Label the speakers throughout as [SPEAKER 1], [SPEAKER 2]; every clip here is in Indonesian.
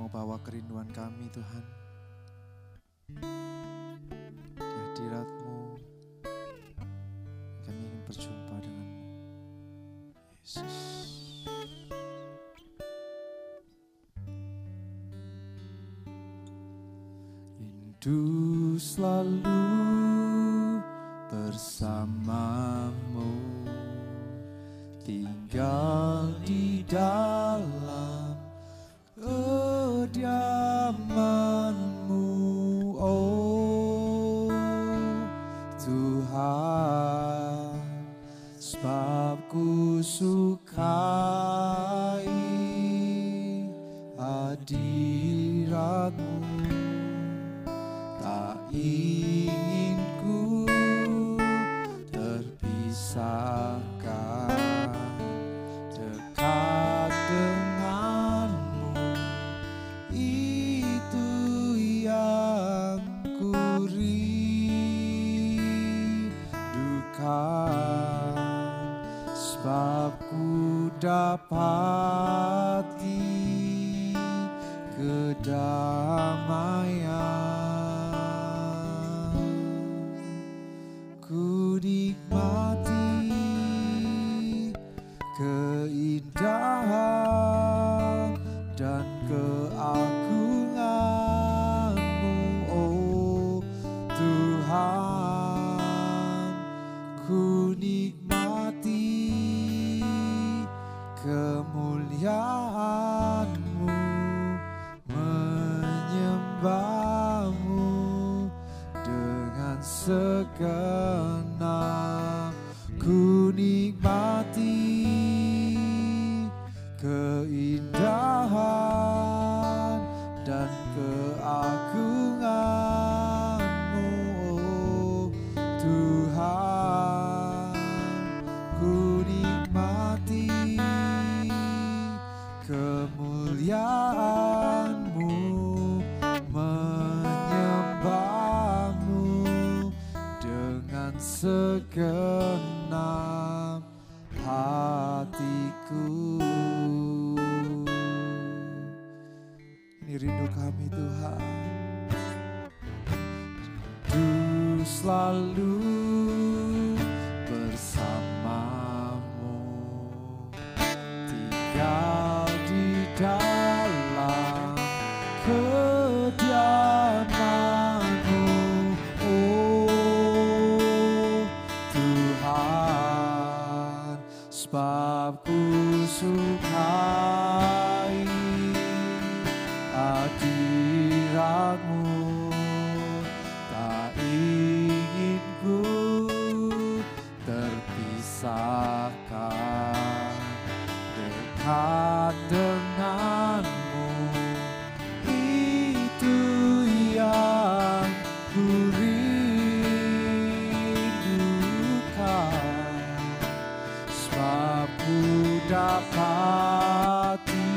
[SPEAKER 1] mau bawa kerinduan kami Tuhan di hadirat-Mu. Kami ingin berjumpa dengan-Mu Yesus. Rindu selalu bersamamu, tinggal di dalam kediaman-Mu, oh Tuhan, sebab ku sukai hadirat-Mu. Tak ingin ku terpisahkan dekat dengan-Mu, itu yang ku rindukan, sebab ku dapati kedamaian. Ku nikmati keindahan dan keagungan-Mu, oh Tuhan. Ku nikmati kemuliaan-Mu, menyembah-Mu dengan segenap. Ku nikmati keindahan dan keagungan-Mu, oh Tuhan. Ku nikmati kemuliaan-Mu, menyembah-Mu dengan segenap hatiku. Ini rindu kami Tuhan, rindu selalu bersamamu, tinggal di dalam kediaman-Mu, oh Tuhan, sebab ku sukai hadirat-Mu. Tak ingin ku terpisahkan dekat dengan-Mu, itu yang ku rindukan, sebab ku dapati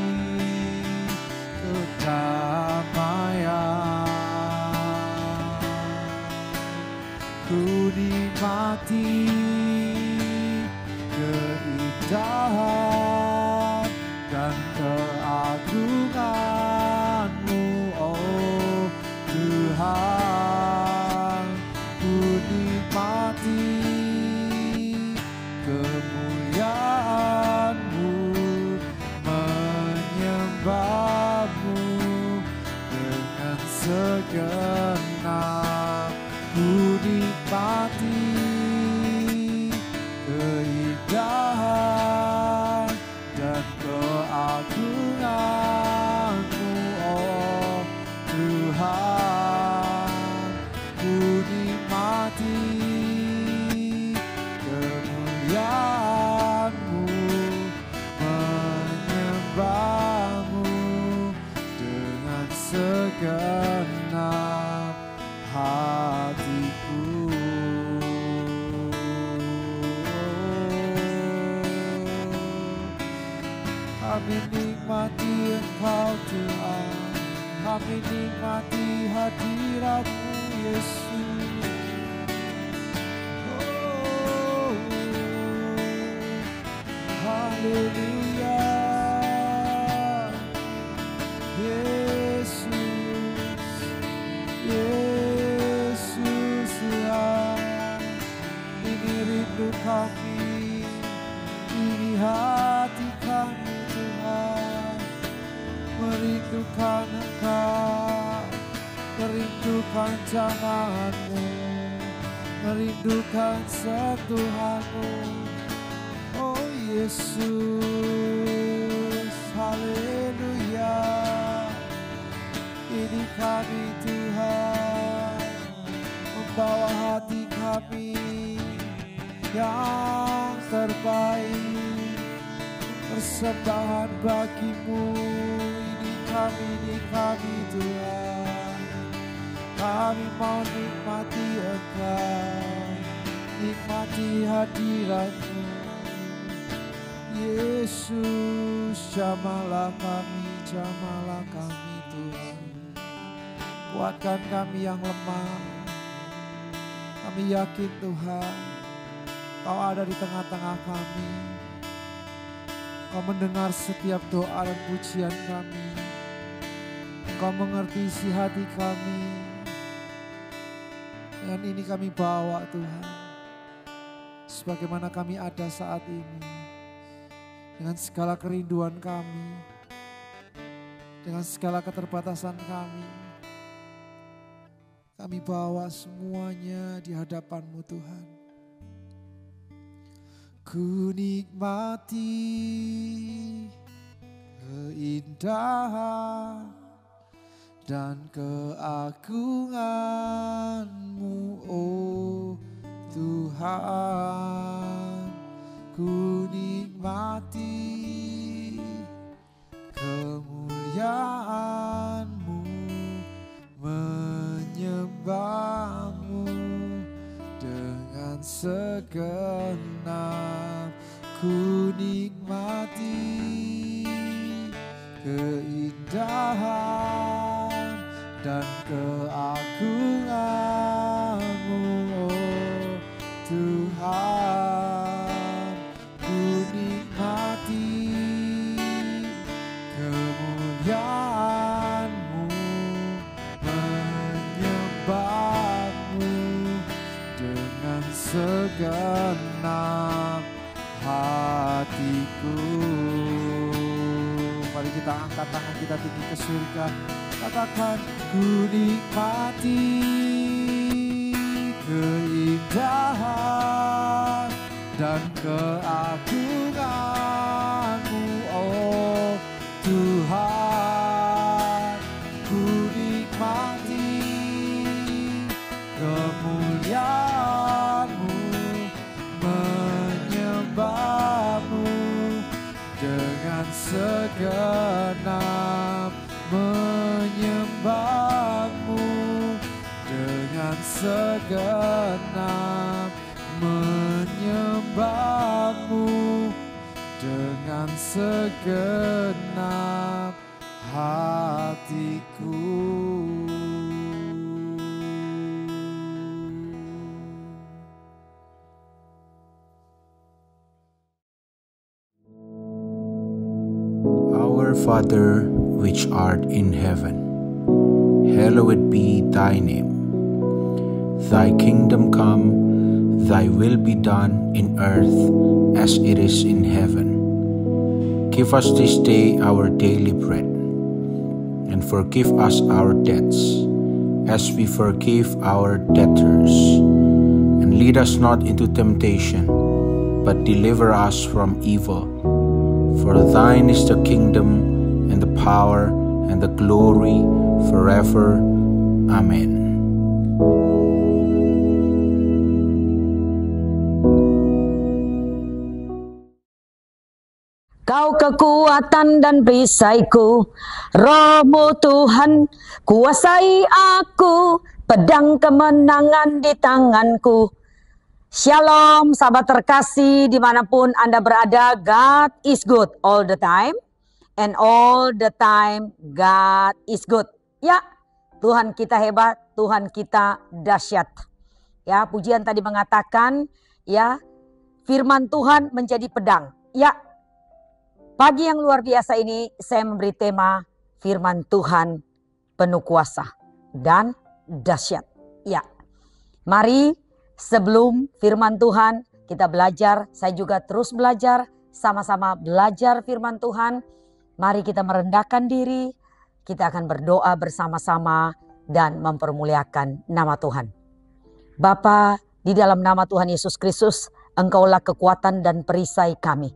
[SPEAKER 1] kedamaian. Ku nikmati keindahan dan keagungan-Mu, oh Tuhan. Ku nikmati kemuliaan-Mu, menyembah-Mu dengan segenap. Ku nikmati keindahan dan keagungan-Mu, oh Tuhan. Ku nikmati kemuliaan-Mu, menyembah-Mu dengan segenap hatiku. Kami nikmati Engkau Tuhan, kami nikmati hadirat-Mu Yesus. Oh, haleluya, yeah. kami, ini hati kami Tuhan, merindukan Engkau, merindukan jangan-Mu, merindukan sentuhan-Mu. Oh Yesus, haleluya. Ini kami Tuhan, membawa hati kami yang terbaik, persembahan bagi-Mu. Ini kami Tuhan, kami mau nikmati Engkau, nikmati hadirat-Mu. Yesus, jamahlah kami Tuhan. Kuatkan kami yang lemah. Kami yakin Tuhan, Kau ada di tengah-tengah kami. Kau mendengar setiap doa dan pujian kami. Kau mengerti isi hati kami. Dan ini kami bawa Tuhan, sebagaimana kami ada saat ini. Dengan segala kerinduan kami, dengan segala keterbatasan kami bawa semuanya di hadapan-Mu Tuhan. Ku nikmati keindahan dan keagungan-Mu, oh Tuhan. Ku nikmati kemuliaan-Mu, menyembah-Mu dengan segenap. Ku nikmati keindahan dan keagungan-Mu, oh Tuhan. Ku nikmati kemuliaan-Mu, menyembah-Mu dengan segenap hatiku. Mari kita angkat tangan kita tinggi ke surga. Katakan, ku nikmati keindahan dan keagungan-Mu, oh Tuhan. Ku nikmati kemuliaan-Mu, menyembah-Mu dengan segenap, menyembah-Mu dengan segenap, menyembah-Mu dengan segenap hatiku.
[SPEAKER 2] Our Father, which art in heaven, hallowed be thy name. Thy kingdom come, thy will be done in earth as it is in heaven. Give us this day our daily bread, and forgive us our debts, as we forgive our debtors. And lead us not into temptation, but deliver us from evil. For thine is the kingdom, and the power, and the glory, forever. Amen.
[SPEAKER 3] Kau kekuatan dan perisaiku, Roh-Mu Tuhan kuasai aku, pedang kemenangan di tanganku. Shalom sahabat terkasih dimanapun Anda berada, God is good all the time. And all the time God is good. Ya, Tuhan kita hebat, Tuhan kita dahsyat. Ya, pujian tadi mengatakan, ya, firman Tuhan menjadi pedang. Ya, pagi yang luar biasa ini saya memberi tema firman Tuhan penuh kuasa dan dahsyat. Ya, mari sebelum firman Tuhan kita belajar, saya juga terus belajar, sama-sama belajar firman Tuhan. Mari kita merendahkan diri, kita akan berdoa bersama-sama dan mempermuliakan nama Tuhan. Bapa, di dalam nama Tuhan Yesus Kristus, Engkaulah kekuatan dan perisai kami.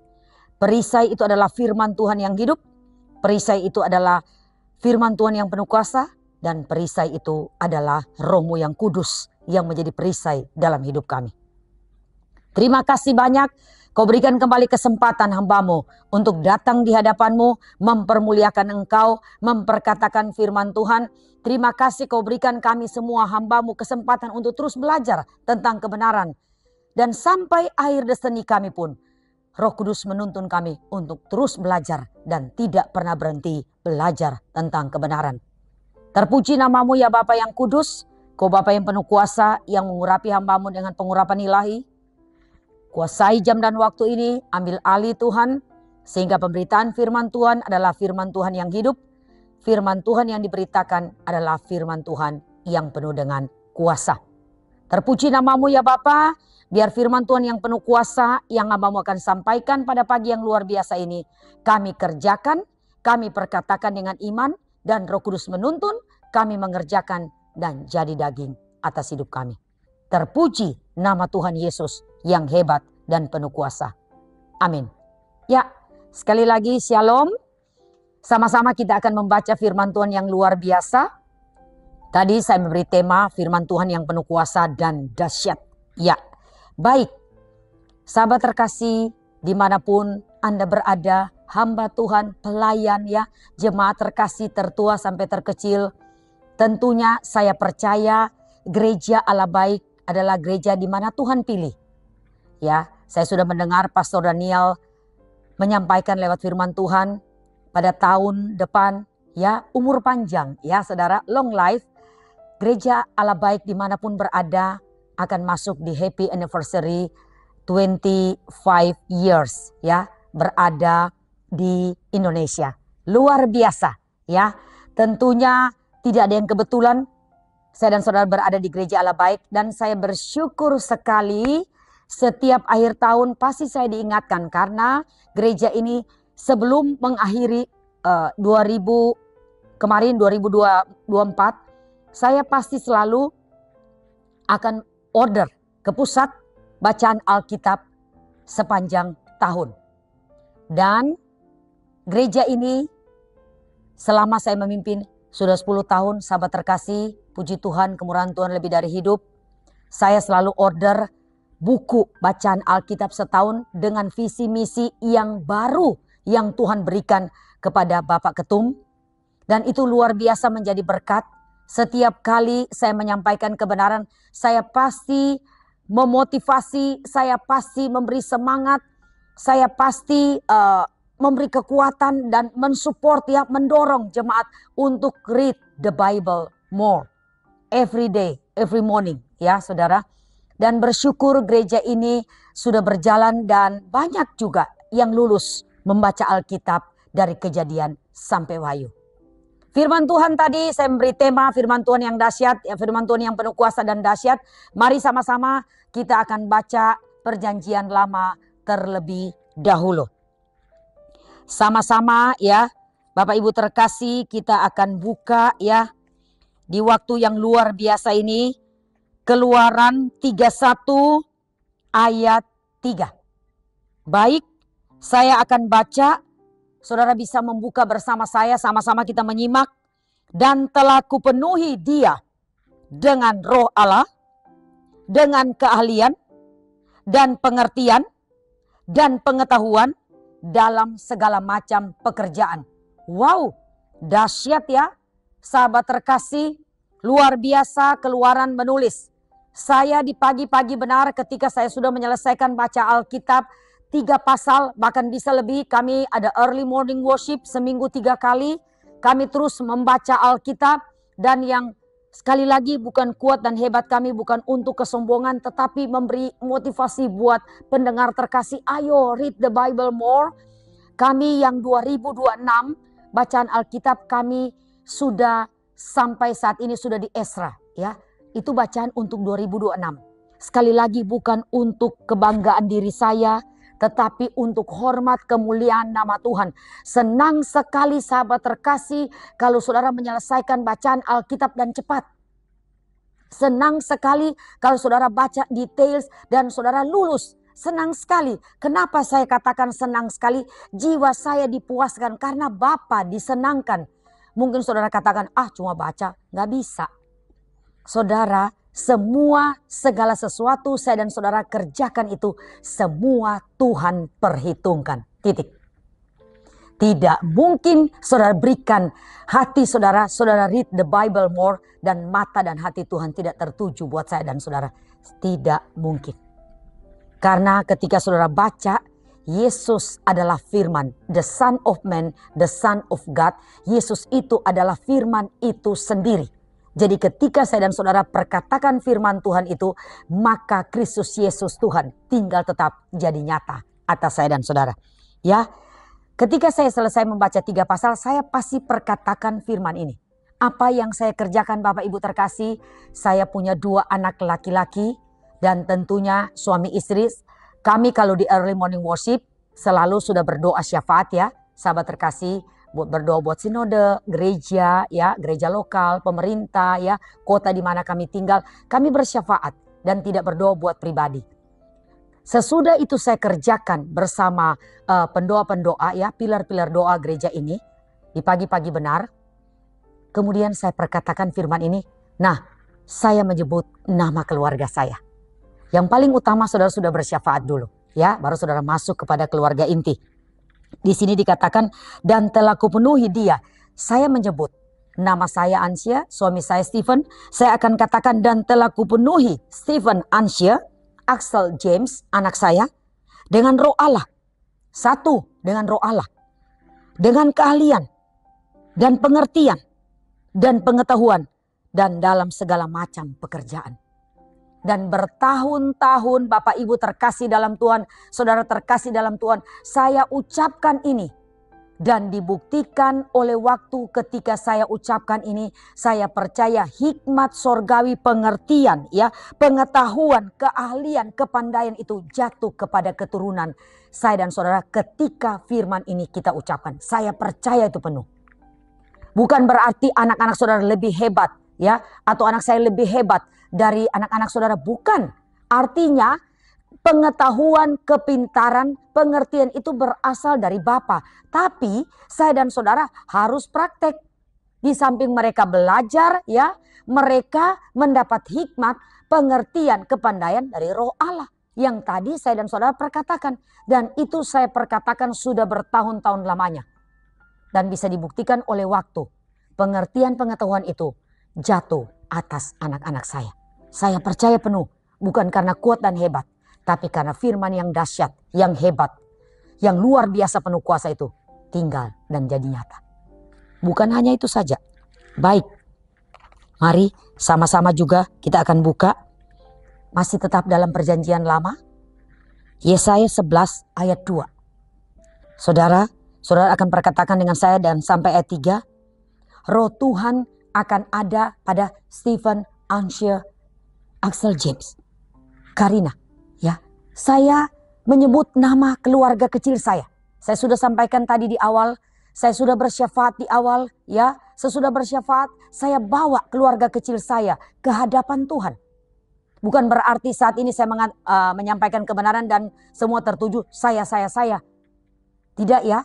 [SPEAKER 3] Perisai itu adalah firman Tuhan yang hidup, perisai itu adalah firman Tuhan yang penuh kuasa, dan perisai itu adalah Roh-Mu yang kudus yang menjadi perisai dalam hidup kami. Terima kasih banyak, Kau berikan kembali kesempatan hamba-Mu untuk datang di hadapan-Mu, mempermuliakan Engkau, memperkatakan firman Tuhan. Terima kasih Kau berikan kami semua hamba-Mu kesempatan untuk terus belajar tentang kebenaran. Dan sampai akhir destiny kami pun, Roh Kudus menuntun kami untuk terus belajar dan tidak pernah berhenti belajar tentang kebenaran. Terpuji nama-Mu ya Bapa yang kudus, Kau Bapa yang penuh kuasa yang mengurapi hamba-Mu dengan pengurapan ilahi. Kuasai jam dan waktu ini, ambil alih Tuhan, sehingga pemberitaan firman Tuhan adalah firman Tuhan yang hidup, firman Tuhan yang diberitakan adalah firman Tuhan yang penuh dengan kuasa. Terpuji nama-Mu ya Bapa, biar firman Tuhan yang penuh kuasa yang hamba-Mu akan sampaikan pada pagi yang luar biasa ini, kami kerjakan, kami perkatakan dengan iman, dan Roh Kudus menuntun, kami mengerjakan dan jadi daging atas hidup kami. Terpuji nama Tuhan Yesus yang hebat dan penuh kuasa. Amin. Ya, sekali lagi shalom. Sama-sama kita akan membaca firman Tuhan yang luar biasa. Tadi saya memberi tema firman Tuhan yang penuh kuasa dan dahsyat. Ya, baik. Sahabat terkasih, dimanapun Anda berada, hamba Tuhan, pelayan ya, jemaat terkasih tertua sampai terkecil. Tentunya saya percaya gereja Allah baik adalah gereja di mana Tuhan pilih. Ya, saya sudah mendengar Pastor Daniel menyampaikan lewat firman Tuhan pada tahun depan, ya, umur panjang, ya saudara, long life. Gereja Allah baik dimanapun berada akan masuk di happy anniversary 25 years, ya, berada di Indonesia. Luar biasa, ya. Tentunya tidak ada yang kebetulan. Saya dan saudara berada di gereja Allah baik dan saya bersyukur sekali. Setiap akhir tahun pasti saya diingatkan karena gereja ini sebelum mengakhiri 2024 saya pasti selalu akan order ke pusat bacaan Alkitab sepanjang tahun. Dan gereja ini selama saya memimpin sudah 10 tahun, sahabat terkasih, puji Tuhan, kemurahan Tuhan lebih dari hidup. Saya selalu order buku bacaan Alkitab setahun dengan visi misi yang baru yang Tuhan berikan kepada Bapak Ketum. Dan itu luar biasa menjadi berkat. Setiap kali saya menyampaikan kebenaran, saya pasti memotivasi, saya pasti memberi semangat, saya pasti memberi kekuatan dan mensupport ya, mendorong jemaat untuk read the Bible more. Every day, every morning ya saudara. Dan bersyukur gereja ini sudah berjalan dan banyak juga yang lulus membaca Alkitab dari Kejadian sampai Wahyu. Firman Tuhan tadi saya memberi tema firman Tuhan yang dahsyat, ya, firman Tuhan yang penuh kuasa dan dahsyat. Mari sama-sama kita akan baca Perjanjian Lama terlebih dahulu. Sama-sama ya, Bapak Ibu terkasih, kita akan buka ya di waktu yang luar biasa ini. Keluaran 31 ayat 3. Baik, saya akan baca. Saudara bisa membuka bersama saya, sama-sama kita menyimak. Dan telah kupenuhi dia dengan roh Allah, dengan keahlian, dan pengertian, dan pengetahuan dalam segala macam pekerjaan. Wow, dahsyat ya, sahabat terkasih, luar biasa. Keluaran menulis. Saya di pagi-pagi benar ketika saya sudah menyelesaikan baca Alkitab 3 pasal, bahkan bisa lebih. Kami ada early morning worship seminggu 3 kali. Kami terus membaca Alkitab dan yang sekali lagi bukan kuat dan hebat kami bukan untuk kesombongan, tetapi memberi motivasi buat pendengar terkasih. Ayo read the Bible more. Kami yang 2026 bacaan Alkitab kami sudah sampai saat ini sudah di Esra ya. Itu bacaan untuk 2026. Sekali lagi bukan untuk kebanggaan diri saya, tetapi untuk hormat kemuliaan nama Tuhan. Senang sekali sahabat terkasih kalau saudara menyelesaikan bacaan Alkitab dan cepat. Senang sekali kalau saudara baca details dan saudara lulus. Senang sekali. Kenapa saya katakan senang sekali? Jiwa saya dipuaskan karena Bapa disenangkan. Mungkin saudara katakan, cuma baca. Nggak bisa. Saudara, segala sesuatu saya dan saudara kerjakan itu, semua Tuhan perhitungkan. Titik. Tidak mungkin saudara berikan hati saudara read the Bible more, dan mata dan hati Tuhan tidak tertuju buat saya dan saudara. Tidak mungkin. Karena ketika saudara baca, Yesus adalah firman, the Son of Man, the Son of God. Yesus itu adalah firman itu sendiri. Jadi ketika saya dan saudara perkatakan firman Tuhan itu, maka Kristus Yesus Tuhan tinggal tetap jadi nyata atas saya dan saudara. Ya, ketika saya selesai membaca 3 pasal, saya pasti perkatakan firman ini. Apa yang saya kerjakan Bapak Ibu terkasih, saya punya 2 anak laki-laki dan tentunya suami istri. Kami kalau di early morning worship selalu sudah berdoa syafaat ya, sahabat terkasih, berdoa buat sinode, gereja ya, gereja lokal, pemerintah ya, kota di mana kami tinggal. Kami bersyafaat dan tidak berdoa buat pribadi. Sesudah itu saya kerjakan bersama pendoa-pendoa ya, pilar-pilar doa gereja ini di pagi-pagi benar. Kemudian saya perkatakan firman ini. Nah, saya menyebut nama keluarga saya. Yang paling utama saudara sudah bersyafaat dulu. Ya, baru saudara masuk kepada keluarga inti. Di sini dikatakan, dan telah kupenuhi dia. Saya menyebut nama saya Ansia, suami saya Stephen. Saya akan katakan, dan telah kupenuhi Stephen, Ansia, Axel, James, anak saya. Dengan roh Allah. Satu, dengan roh Allah. Dengan keahlian. Dan pengertian. Dan pengetahuan, dan dalam segala macam pekerjaan. Dan bertahun-tahun Bapak Ibu terkasih dalam Tuhan, saudara terkasih dalam Tuhan, saya ucapkan ini. Dan dibuktikan oleh waktu ketika saya ucapkan ini, saya percaya hikmat sorgawi pengertian, ya, pengetahuan, keahlian, kepandaian itu jatuh kepada keturunan saya dan saudara ketika firman ini kita ucapkan. Saya percaya itu penuh. Bukan berarti anak-anak saudara lebih hebat ya, atau anak saya lebih hebat dari anak-anak saudara, bukan. Artinya pengetahuan, kepintaran, pengertian itu berasal dari Bapa. Tapi saya dan saudara harus praktek. Di samping mereka belajar ya, mereka mendapat hikmat, pengertian, kepandaian dari Roh Allah yang tadi saya dan saudara perkatakan, dan itu saya perkatakan sudah bertahun-tahun lamanya. Dan bisa dibuktikan oleh waktu. Pengertian pengetahuan itu jatuh atas anak-anak saya. Saya percaya penuh. Bukan karena kuat dan hebat. Tapi karena firman yang dahsyat, yang hebat, yang luar biasa penuh kuasa itu tinggal dan jadi nyata. Bukan hanya itu saja. Baik. Mari sama-sama juga kita akan buka. Masih tetap dalam perjanjian lama. Yesaya 11 ayat 2. Saudara akan perkatakan dengan saya dan sampai ayat 3. Roh Tuhan akan ada pada Stephen, Ansia, Axel, James, Karina. Ya, saya menyebut nama keluarga kecil saya. Saya sudah sampaikan tadi di awal. Saya sudah bersyafaat di awal. Ya, sesudah bersyafaat saya bawa keluarga kecil saya ke hadapan Tuhan. Bukan berarti saat ini saya menyampaikan kebenaran dan semua tertuju saya. Tidak ya.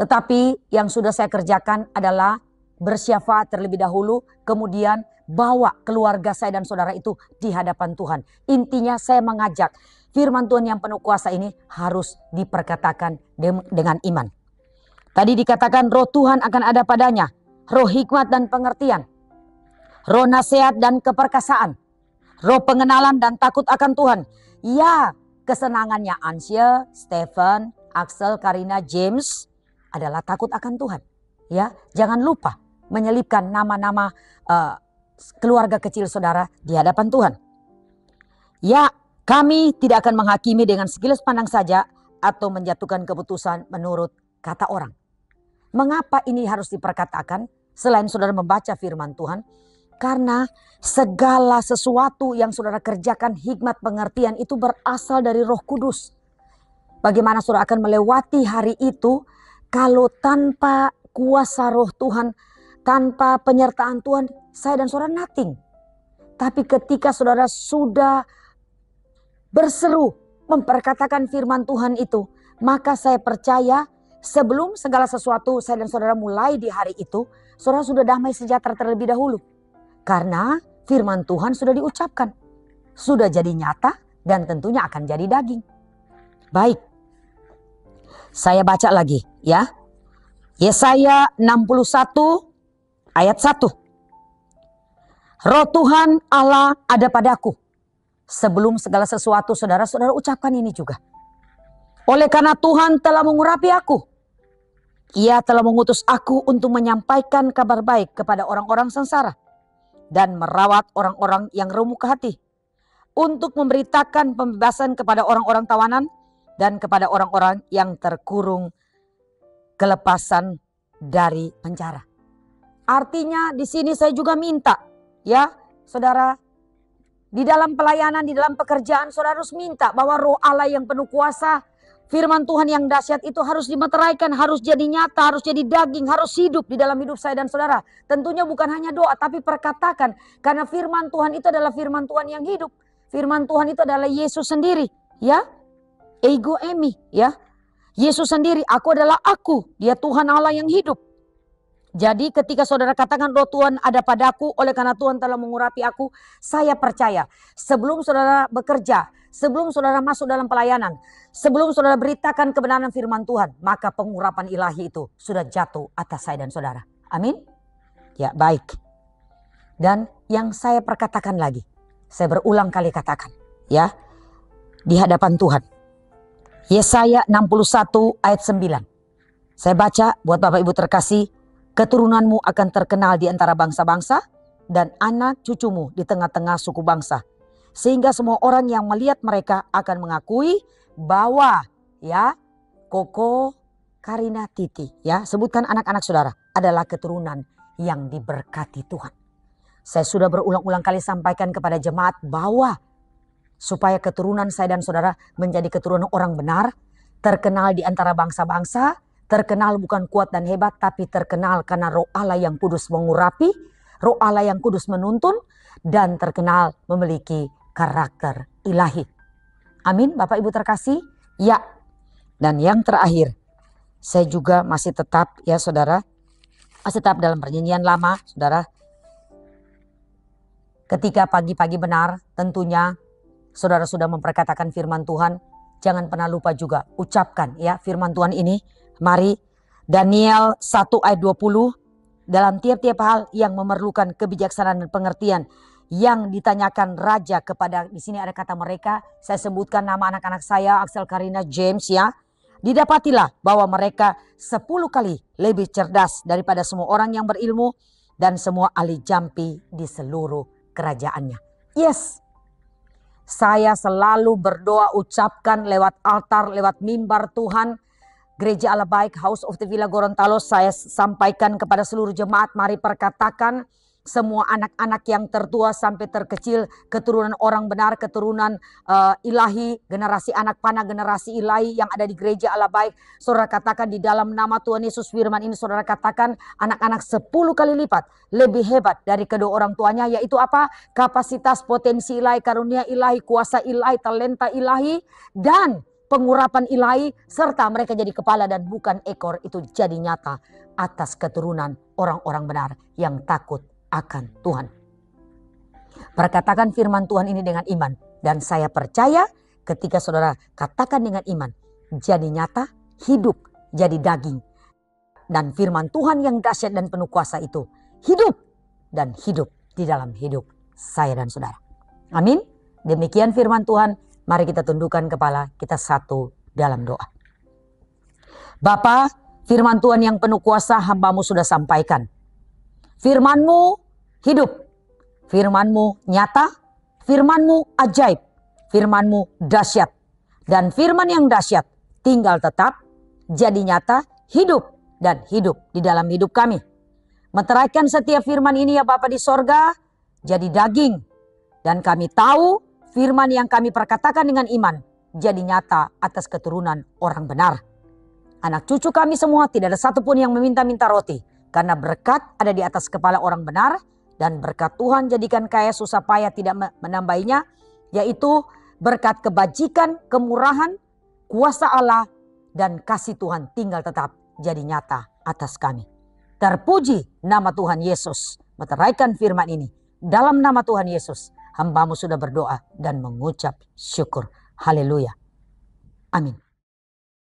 [SPEAKER 3] Tetapi yang sudah saya kerjakan adalah bersyafaat terlebih dahulu, kemudian bawa keluarga saya dan saudara itu di hadapan Tuhan. Intinya saya mengajak firman Tuhan yang penuh kuasa ini harus diperkatakan dengan iman. Tadi dikatakan roh Tuhan akan ada padanya, roh hikmat dan pengertian, roh nasihat dan keperkasaan, roh pengenalan dan takut akan Tuhan. Ya, kesenangannya Ansia, Stephen, Axel, Karina, James adalah takut akan Tuhan. Ya, jangan lupa menyelipkan nama-nama keluarga kecil saudara di hadapan Tuhan. Ya, kami tidak akan menghakimi dengan sekilas pandang saja atau menjatuhkan keputusan menurut kata orang. Mengapa ini harus diperkatakan selain saudara membaca firman Tuhan? Karena segala sesuatu yang saudara kerjakan, hikmat pengertian itu berasal dari Roh Kudus. Bagaimana saudara akan melewati hari itu kalau tanpa kuasa Roh Tuhan, tanpa penyertaan Tuhan, saya dan saudara nothing. Tapi ketika saudara sudah berseru memperkatakan firman Tuhan itu, maka saya percaya sebelum segala sesuatu saya dan saudara mulai di hari itu, saudara sudah damai sejahtera terlebih dahulu. Karena firman Tuhan sudah diucapkan, sudah jadi nyata dan tentunya akan jadi daging. Baik, saya baca lagi ya. Yesaya 61 ayat 1. Roh Tuhan Allah ada padaku. Sebelum segala sesuatu saudara-saudara ucapkan ini juga. Oleh karena Tuhan telah mengurapi aku. Ia telah mengutus aku untuk menyampaikan kabar baik kepada orang-orang sengsara. Dan merawat orang-orang yang remuk ke hati. Untuk memberitakan pembebasan kepada orang-orang tawanan. Dan kepada orang-orang yang terkurung kelepasan dari penjara. Artinya di sini saya juga minta ya saudara, di dalam pelayanan, di dalam pekerjaan saudara harus minta bahwa Roh Allah yang penuh kuasa, firman Tuhan yang dahsyat itu harus dimeteraikan, harus jadi nyata, harus jadi daging, harus hidup di dalam hidup saya dan saudara. Tentunya bukan hanya doa tapi perkatakan, karena firman Tuhan itu adalah firman Tuhan yang hidup. Firman Tuhan itu adalah Yesus sendiri ya. Ego emi ya. Yesus sendiri, aku adalah aku, dia Tuhan Allah yang hidup. Jadi ketika saudara katakan Roh Tuhan ada padaku, oleh karena Tuhan telah mengurapi aku, saya percaya sebelum saudara bekerja, sebelum saudara masuk dalam pelayanan, sebelum saudara beritakan kebenaran firman Tuhan, maka pengurapan ilahi itu sudah jatuh atas saya dan saudara. Amin. Ya baik. Dan yang saya perkatakan lagi, saya berulang kali katakan ya, di hadapan Tuhan. Yesaya 61 ayat 9. Saya baca buat Bapak Ibu terkasih. Keturunanmu akan terkenal di antara bangsa-bangsa dan anak cucumu di tengah-tengah suku bangsa. Sehingga semua orang yang melihat mereka akan mengakui bahwa ya Koko Karina Titi ya, sebutkan anak-anak saudara adalah keturunan yang diberkati Tuhan. Saya sudah berulang-ulang kali sampaikan kepada jemaat bahwa supaya keturunan saya dan saudara menjadi keturunan orang benar, terkenal di antara bangsa-bangsa, terkenal bukan kuat dan hebat, tapi terkenal karena Roh Allah yang kudus mengurapi, Roh Allah yang kudus menuntun, dan terkenal memiliki karakter ilahi. Amin, Bapak Ibu terkasih? Ya. Dan yang terakhir, saya juga masih tetap ya saudara, masih tetap dalam perjanjian lama, saudara. Ketika pagi-pagi benar, tentunya saudara sudah memperkatakan firman Tuhan, jangan pernah lupa juga ucapkan ya firman Tuhan ini. Mari Daniel 1 ayat 20, dalam tiap-tiap hal yang memerlukan kebijaksanaan dan pengertian yang ditanyakan raja kepada, di sini ada kata mereka, saya sebutkan nama anak-anak saya, Axel, Karina, James ya. Didapatilah bahwa mereka 10 kali lebih cerdas daripada semua orang yang berilmu dan semua ahli jampi di seluruh kerajaannya. Yes. Saya selalu berdoa ucapkan lewat altar, lewat mimbar Tuhan. Gereja Allah Baik, House of the Villa Gorontalo, saya sampaikan kepada seluruh jemaat, mari perkatakan semua anak-anak yang tertua sampai terkecil, keturunan orang benar, keturunan ilahi, generasi anak panah, generasi ilahi yang ada di Gereja Allah Baik. Saudara katakan di dalam nama Tuhan Yesus firman ini, saudara katakan anak-anak 10 kali lipat lebih hebat dari kedua orang tuanya, yaitu apa? Kapasitas, potensi ilahi, karunia ilahi, kuasa ilahi, talenta ilahi, dan pengurapan ilahi, serta mereka jadi kepala dan bukan ekor, itu jadi nyata atas keturunan orang-orang benar yang takut akan Tuhan. Perkatakan firman Tuhan ini dengan iman, dan saya percaya ketika saudara katakan dengan iman, jadi nyata, hidup, jadi daging, dan firman Tuhan yang dahsyat dan penuh kuasa itu hidup dan hidup di dalam hidup saya dan saudara. Amin. Demikian firman Tuhan. Mari kita tundukkan kepala, kita satu dalam doa. Bapa, firman Tuhan yang penuh kuasa hamba-Mu sudah sampaikan. Firman-Mu hidup, firman-Mu nyata, firman-Mu ajaib, firman-Mu dahsyat. Dan firman yang dahsyat tinggal tetap, jadi nyata, hidup dan hidup di dalam hidup kami. Meteraikan setiap firman ini ya Bapa di sorga, jadi daging. Dan kami tahu firman yang kami perkatakan dengan iman jadi nyata atas keturunan orang benar. Anak cucu kami semua tidak ada satupun yang meminta-minta roti. Karena berkat ada di atas kepala orang benar. Dan berkat Tuhan jadikan kaya susah payah tidak menambahinya. Yaitu berkat kebajikan, kemurahan, kuasa Allah, dan kasih Tuhan tinggal tetap jadi nyata atas kami. Terpuji nama Tuhan Yesus. Meteraikan firman ini. Dalam nama Tuhan Yesus, hamba-Mu sudah berdoa dan mengucap syukur. Haleluya. Amin.